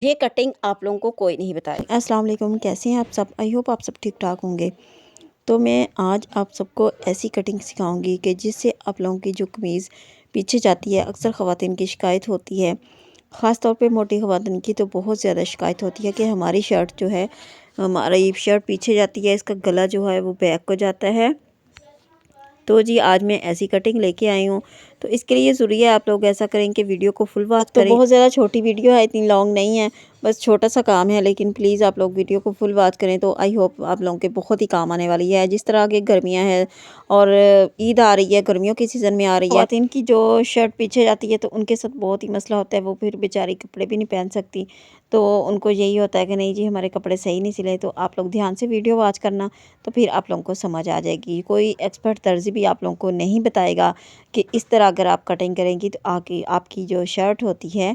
ये कटिंग आप लोगों को कोई नहीं बताएगा। अस्सलाम वालेकुम, कैसे हैं आप सब। आई होप आप सब ठीक ठाक होंगे। तो मैं आज आप सबको ऐसी कटिंग सिखाऊंगी कि जिससे आप लोगों की जो कमीज़ पीछे जाती है, अक्सर ख़वातीन की शिकायत होती है। ख़ास तौर पे मोटी ख़वातीन की तो बहुत ज़्यादा शिकायत होती है कि हमारी शर्ट जो है, हमारी शर्ट पीछे जाती है, इसका गला जो है वो बैक को जाता है। तो जी आज मैं ऐसी कटिंग लेके आई हूँ। तो इसके लिए ज़रूरी है आप लोग ऐसा करें कि वीडियो को फुल वॉच करें। तो बहुत ज़्यादा छोटी वीडियो है, इतनी लॉन्ग नहीं है, बस छोटा सा काम है, लेकिन प्लीज़ आप लोग वीडियो को फुल वॉच करें तो आई होप आप लोगों के बहुत ही काम आने वाली है। जिस तरह की गर्मियाँ हैं और ईद आ रही है, गर्मियों के सीज़न में आ रही है, ख़वातीन की जो शर्ट पीछे जाती है तो उनके साथ बहुत ही मसला होता है। वो फिर बेचारी कपड़े भी नहीं पहन सकती, तो उनको यही होता है कि नहीं जी हमारे कपड़े सही नहीं सिले। तो आप लोग ध्यान से वीडियो वॉच करना, तो फिर आप लोगों को समझ आ जाएगी। कोई एक्सपर्ट दर्जी भी आप लोगों को नहीं बताएगा कि इस तरह अगर आप कटिंग करेंगी तो आगे आपकी जो शर्ट होती है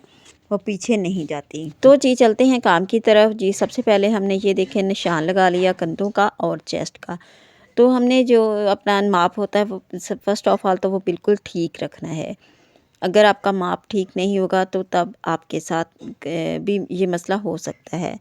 वो पीछे नहीं जाती। तो जी चलते हैं काम की तरफ। जी सबसे पहले हमने ये देखे निशान लगा लिया कंधों का और चेस्ट का। तो हमने जो अपना माप होता है वो फर्स्ट ऑफ ऑल तो वो बिल्कुल ठीक रखना है। अगर आपका माप ठीक नहीं होगा तो तब आपके साथ भी ये मसला हो सकता है।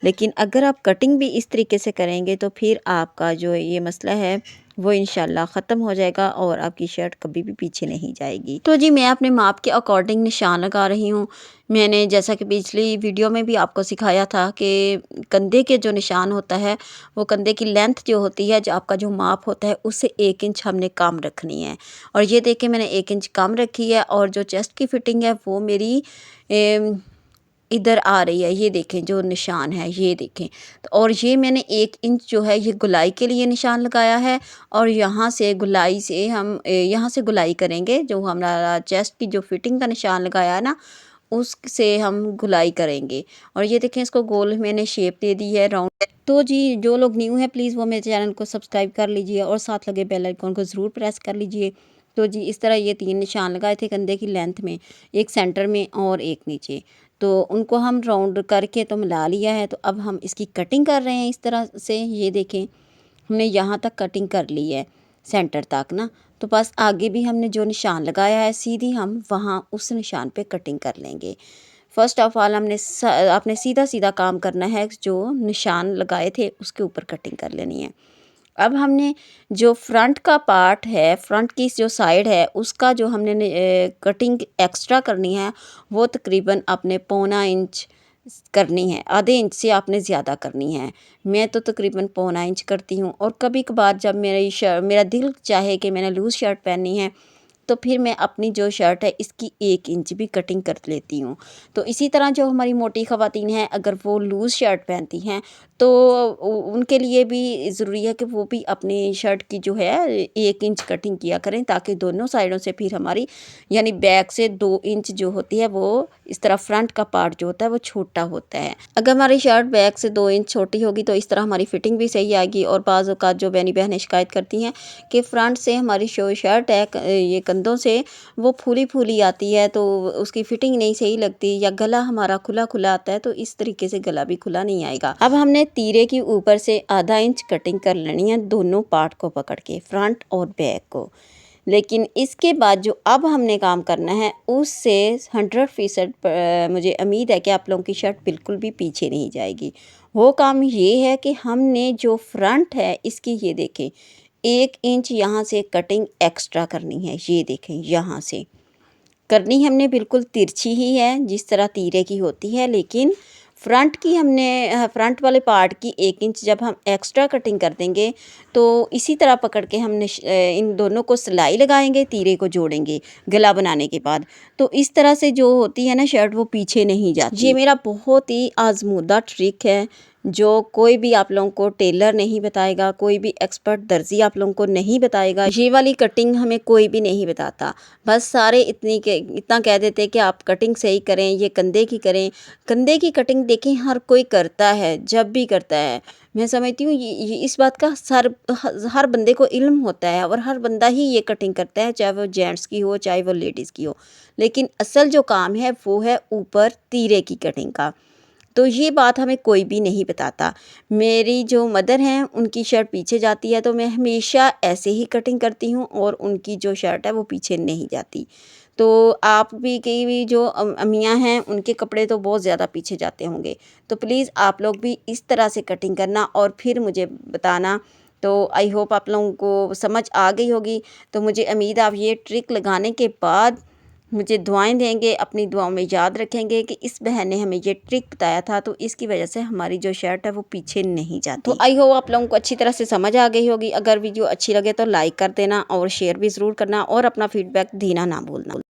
लेकिन अगर आप कटिंग भी इस तरीके से करेंगे तो फिर आपका जो ये मसला है वो इंशाल्लाह ख़त्म हो जाएगा और आपकी शर्ट कभी भी पीछे नहीं जाएगी। तो जी मैं अपने माप के अकॉर्डिंग निशान लगा रही हूँ। मैंने जैसा कि पिछली वीडियो में भी आपको सिखाया था कि कंधे के जो निशान होता है वो कंधे की लेंथ जो होती है, जो आपका जो माप होता है उससे 1 इंच हमने कम रखनी है। और ये देखें मैंने 1 इंच कम रखी है और जो चेस्ट की फिटिंग है वो मेरी इधर आ रही है। ये देखें जो निशान है ये देखें। तो और ये मैंने 1 इंच जो है ये गुलाई के लिए निशान लगाया है और यहाँ से गुलाई से हम यहाँ से गुलाई करेंगे। जो हमारा चेस्ट की जो फिटिंग का निशान लगाया है ना, उससे हम गुलाई करेंगे। और ये देखें इसको गोल मैंने शेप दे दी है, राउंड। तो जी जो लोग न्यू हैं प्लीज़ वो मेरे चैनल को सब्सक्राइब कर लीजिए और साथ लगे बेल आइकॉन को ज़रूर प्रेस कर लीजिए। तो जी इस तरह ये 3 निशान लगाए थे कंधे की लेंथ में, एक सेंटर में और एक नीचे। तो उनको हम राउंड करके तो मिला लिया है। तो अब हम इसकी कटिंग कर रहे हैं इस तरह से। ये देखें हमने यहाँ तक कटिंग कर ली है, सेंटर तक ना। तो बस आगे भी हमने जो निशान लगाया है सीधी हम वहाँ उस निशान पे कटिंग कर लेंगे। फ़र्स्ट ऑफ़ ऑल आपने सीधा सीधा काम करना है, जो निशान लगाए थे उसके ऊपर कटिंग कर लेनी है। अब हमने जो फ्रंट का पार्ट है, फ्रंट की जो साइड है उसका जो हमने कटिंग एक्स्ट्रा करनी है वो तकरीबन आपने पौना इंच करनी है, आधे इंच से आपने ज़्यादा करनी है। मैं तो तकरीबन पौना इंच करती हूँ और कभी कभार जब मेरा दिल चाहे कि मैंने लूज़ शर्ट पहननी है तो फिर मैं अपनी जो शर्ट है इसकी 1 इंच भी कटिंग कर लेती हूँ। तो इसी तरह जो हमारी मोटी ख़वातीन हैं अगर वो लूज़ शर्ट पहनती हैं तो उनके लिए भी ज़रूरी है कि वो भी अपनी शर्ट की जो है 1 इंच कटिंग किया करें, ताकि दोनों साइडों से फिर हमारी यानी बैक से 2 इंच जो होती है वो इस तरह फ्रंट का पार्ट जो होता है वो छोटा होता है। अगर हमारी शर्ट बैक से 2 इंच छोटी होगी तो इस तरह हमारी फिटिंग भी सही आएगी। और बाज़ औक़ात जो बहनी बहनें शिकायत करती हैं कि फ्रंट से हमारी शर्ट है ये कंधों से वो फूली आती है तो उसकी फिटिंग नहीं सही लगती, या गला हमारा खुला खुला आता है तो इस तरीके से गला भी खुला नहीं आएगा। अब हमने तीरे की ऊपर से आधा इंच कटिंग कर लेनी है दोनों पार्ट को पकड़ के, फ्रंट और बैक को। लेकिन इसके बाद जो अब हमने काम करना है उससे 100% मुझे उम्मीद है कि आप लोगों की शर्ट बिल्कुल भी पीछे नहीं जाएगी। वो काम ये है कि हमने जो फ्रंट है इसकी ये देखें 1 इंच यहाँ से कटिंग एक्स्ट्रा करनी है। ये देखें यहाँ से करनी हमने बिल्कुल तिरछी ही है जिस तरह तीरे की होती है, लेकिन फ्रंट की हमने फ्रंट वाले पार्ट की 1 इंच जब हम एक्स्ट्रा कटिंग कर देंगे तो इसी तरह पकड़ के हमने इन दोनों को सिलाई लगाएंगे, तीरे को जोड़ेंगे गला बनाने के बाद। तो इस तरह से जो होती है ना शर्ट वो पीछे नहीं जाती। ये मेरा बहुत ही आजमूदा ट्रिक है जो कोई भी आप लोगों को टेलर नहीं बताएगा, कोई भी एक्सपर्ट दर्जी आप लोगों को नहीं बताएगा। ये वाली कटिंग हमें कोई भी नहीं बताता। बस सारे इतना कह देते हैं कि आप कटिंग सही करें, ये कंधे की करें। कंधे की कटिंग देखें हर कोई करता है, जब भी करता है। मैं समझती हूँ ये इस बात का हर बंदे को इल्म होता है और हर बंदा ही ये कटिंग करता है, चाहे वो जेंट्स की हो चाहे वो लेडीज़ की हो। लेकिन असल जो काम है वो है ऊपर तीरे की कटिंग का। तो ये बात हमें कोई भी नहीं बताता। मेरी जो मदर हैं उनकी शर्ट पीछे जाती है तो मैं हमेशा ऐसे ही कटिंग करती हूँ और उनकी जो शर्ट है वो पीछे नहीं जाती। तो आप भी की जो अम्मियाँ हैं उनके कपड़े तो बहुत ज़्यादा पीछे जाते होंगे। तो प्लीज़ आप लोग भी इस तरह से कटिंग करना और फिर मुझे बताना। तो आई होप आप लोगों को समझ आ गई होगी। तो मुझे उम्मीद है आप ये ट्रिक लगाने के बाद मुझे दुआएं देंगे, अपनी दुआओं में याद रखेंगे कि इस बहन ने हमें ये ट्रिक बताया था, तो इसकी वजह से हमारी जो शर्ट है वो पीछे नहीं जाती। तो आई होप आप लोगों को अच्छी तरह से समझ आ गई होगी। अगर वीडियो अच्छी लगे तो लाइक कर देना और शेयर भी ज़रूर करना और अपना फीडबैक देना ना भूलना।